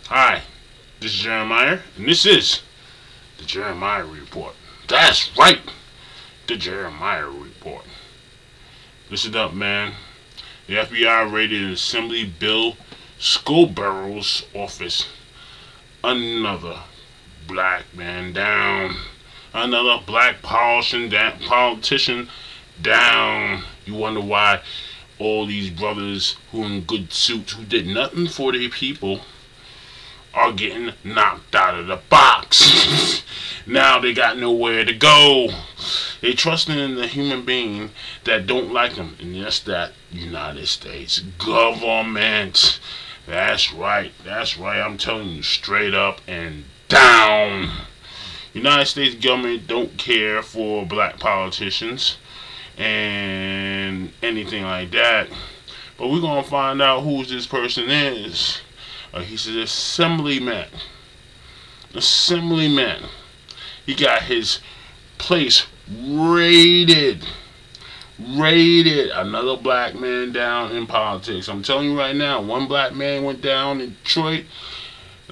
Hi, this is Jeremiah, and this is the Jeremiah Report. That's right, the Jeremiah Report. Listen up, man. The FBI raided Assembly Bill Scarborough's office. Another black man down. Another black politician down. You wonder why all these brothers who in good suits who did nothing for their people are getting knocked out of the box. Now they got nowhere to go. They trusting in the human being that don't like them, and that's that United States government. That's right. I'm telling you straight up and down. United States government don't care for black politicians and anything like that. But we're gonna find out who this person is. He's an assemblyman. He got his place raided. Another black man down in politics. I'm telling you right now, one black man went down in Detroit.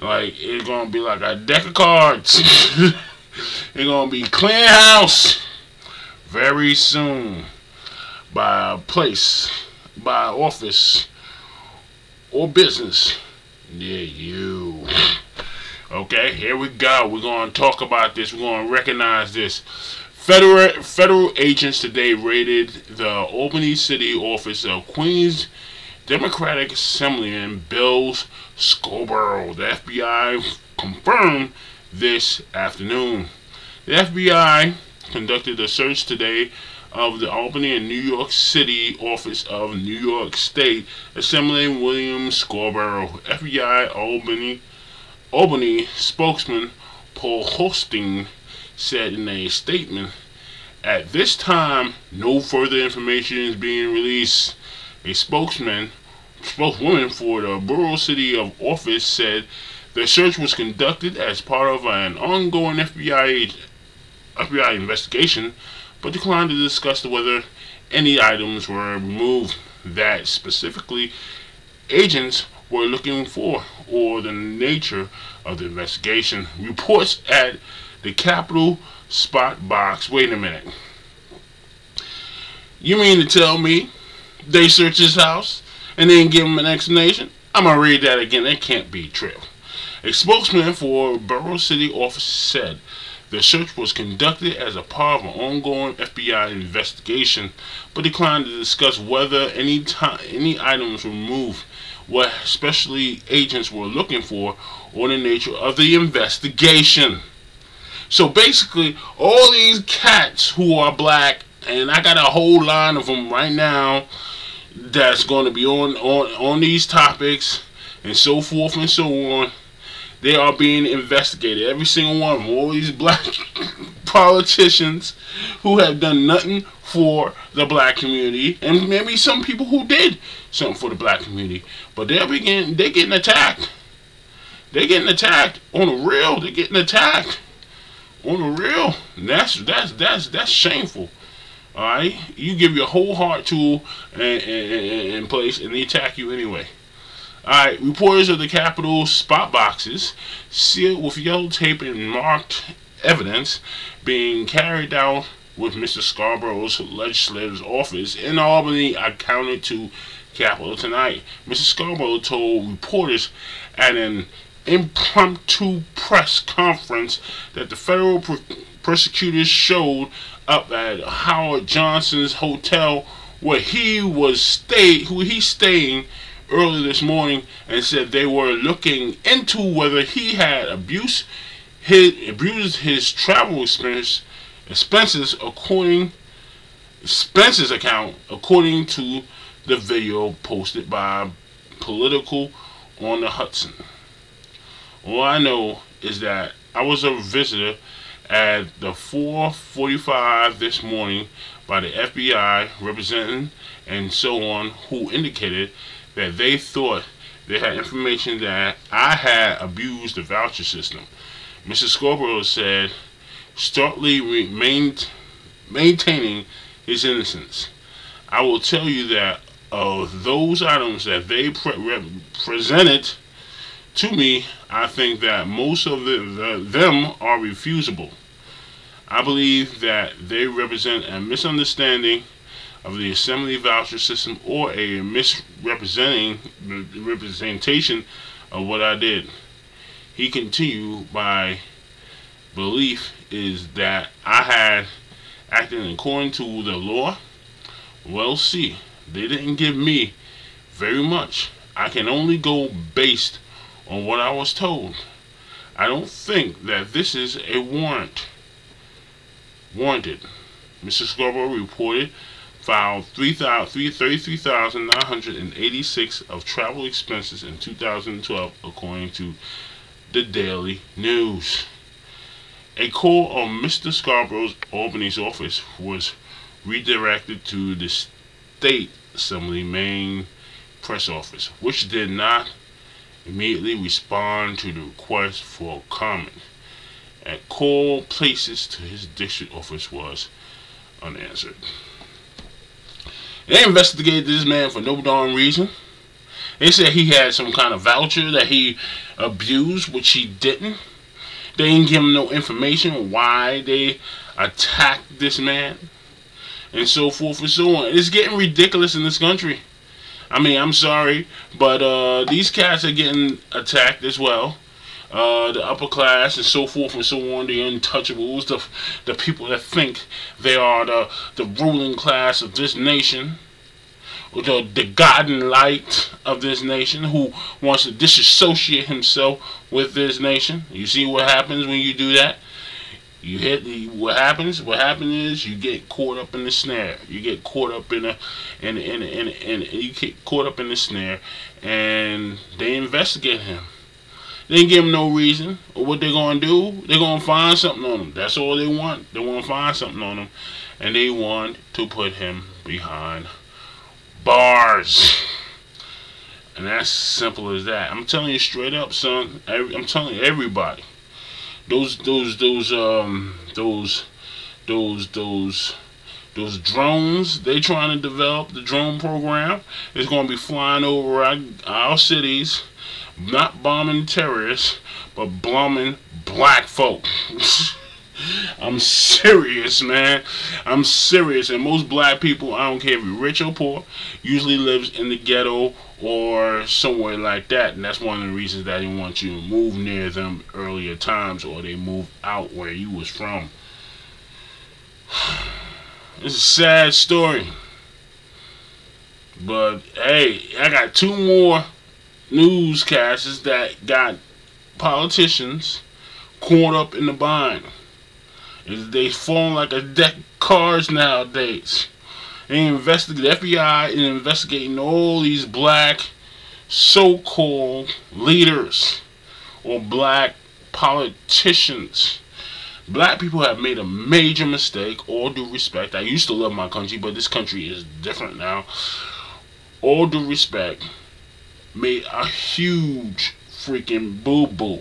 Like, it's gonna be like a deck of cards. It's gonna be clean house very soon by a place, by an office or business. Yeah, you. Okay, here we go. We're going to talk about this. We're going to recognize this. Federal agents today raided the Albany City office of Queens Democratic Assemblyman Bill Scarborough. The FBI confirmed this afternoon. The FBI conducted a search today of the Albany and New York City office of New York State Assemblyman William Scarborough. FBI Albany spokesman Paul Holstein said in a statement, "At this time, no further information is being released." A spokeswoman for the Borough City of Office said the search was conducted as part of an ongoing FBI investigation, but declined to discuss whether any items were removed that specifically agents were looking for or the nature of the investigation. Reports at the Capitol spot box. Wait a minute. You mean to tell me they searched his house and didn't give him an explanation? I'm going to read that again. That can't be true. A spokesman for Borough City office said the search was conducted as a part of an ongoing FBI investigation, but declined to discuss whether any items were removed, what especially agents were looking for, or the nature of the investigation. So basically, all these cats who are black, and I got a whole line of them right now that's going to be on these topics and so forth and so on. They are being investigated. Every single one of them. All these black politicians who have done nothing for the black community, and maybe some people who did something for the black community, but they're getting attacked. They're getting attacked on the real. They're getting attacked on the real. And that's shameful. All right, you give your whole heart to in place, and they attack you anyway. Alright, reporters of the Capitol spot boxes, sealed with yellow tape and marked evidence, being carried out with Mr. Scarborough's legislator's office in Albany, accounted to Capitol tonight. Mr. Scarborough told reporters at an impromptu press conference that the federal prosecutors showed up at Howard Johnson's hotel where he's staying early this morning, and said they were looking into whether he had abused his travel expenses according to the video posted by Political on the Hudson. All I know is that I was a visitor at the 4:45 this morning by the FBI representative and so on, who indicated that they thought they had information that I had abused the voucher system. Mr. Scarborough said, starkly maintaining his innocence. I will tell you that of those items that they presented To me, I think that most of them are refusable. I believe that they represent a misunderstanding of the assembly voucher system or a representation of what I did. He continued, my belief is that I had acted according to the law. Well, see, they didn't give me very much. I can only go based on what I was told. I don't think that this is a warranted. Mr. Scarborough reported filed 33,986 of travel expenses in 2012, according to the Daily News. A call of Mr. Scarborough's Albany's office was redirected to the State Assembly main press office, which did not immediately respond to the request for comment. A call places to his district office was unanswered. They investigated this man for no darn reason. They said he had some kind of voucher that he abused, which he didn't. They didn't give him no information why they attacked this man, and so forth and so on. It's getting ridiculous in this country. I mean, I'm sorry, but these cats are getting attacked as well. The upper class and so forth and so on, the untouchables, the people that think they are the ruling class of this nation, or the godly light of this nation, who wants to disassociate himself with this nation. You see what happens when you do that? You hit what happens. What happens is you get caught up in the snare. You get caught up in you get caught up in the snare, and they investigate him. They didn't give him no reason. Or what they're gonna do? They're gonna find something on him. That's all they want. They want to find something on him, and they want to put him behind bars. And that's simple as that. I'm telling you straight up, son. I'm telling you, everybody. Those drones they trying to develop, the drone program is going to be flying over our cities, not bombing terrorists, but bombing black folk. I'm serious, man. I'm serious. And most black people, I don't care if you're rich or poor, usually lives in the ghetto or somewhere like that. And that's one of the reasons that they want you to move near them earlier times, or they move out where you was from. It's a sad story. But hey, I got two more newscasters that got politicians caught up in the bind. They fall like a deck of cards nowadays. They investigate, the FBI is investigating all these black so-called leaders or black politicians. Black people have made a major mistake. All due respect. I used to love my country, but this country is different now. All due respect, made a huge freaking boo-boo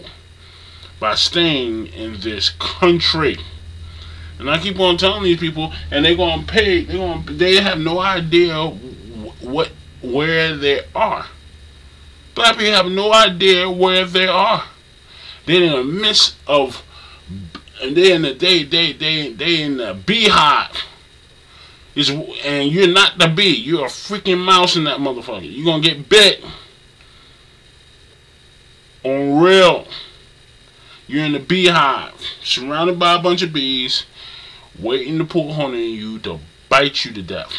by staying in this country. And I keep on telling these people, and they're gonna pay. They have no idea where they are. Black people have no idea where they are. They're in the midst of, and they in the beehive. And you're not the bee. You're a freaking mouse in that motherfucker. You're gonna get bit. On real. You're in the beehive, surrounded by a bunch of bees, waiting to pull honey in you to bite you to death.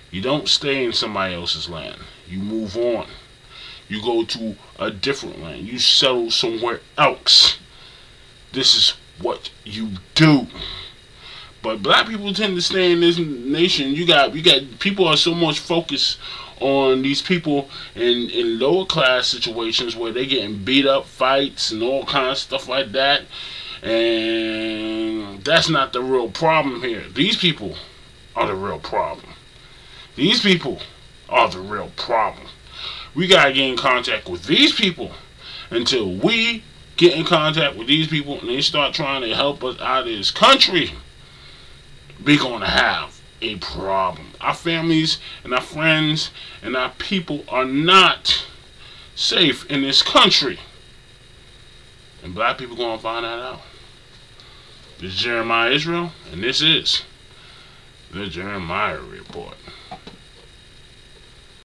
You don't stay in somebody else's land. You move on. You go to a different land. You settle somewhere else. This is what you do. But black people tend to stay in this nation. You got people are so much focused on these people in lower class situations where they getting beat up, fights, and all kinds of stuff like that. And that's not the real problem here. These people are the real problem. These people are the real problem. We gotta get in contact with these people. Until we get in contact with these people and they start trying to help us out of this country, we're gonna have a problem. Our families and our friends and our people are not safe in this country. And black people gonna find that out. This is Jeremiah Israel, and this is the Jeremiah Report.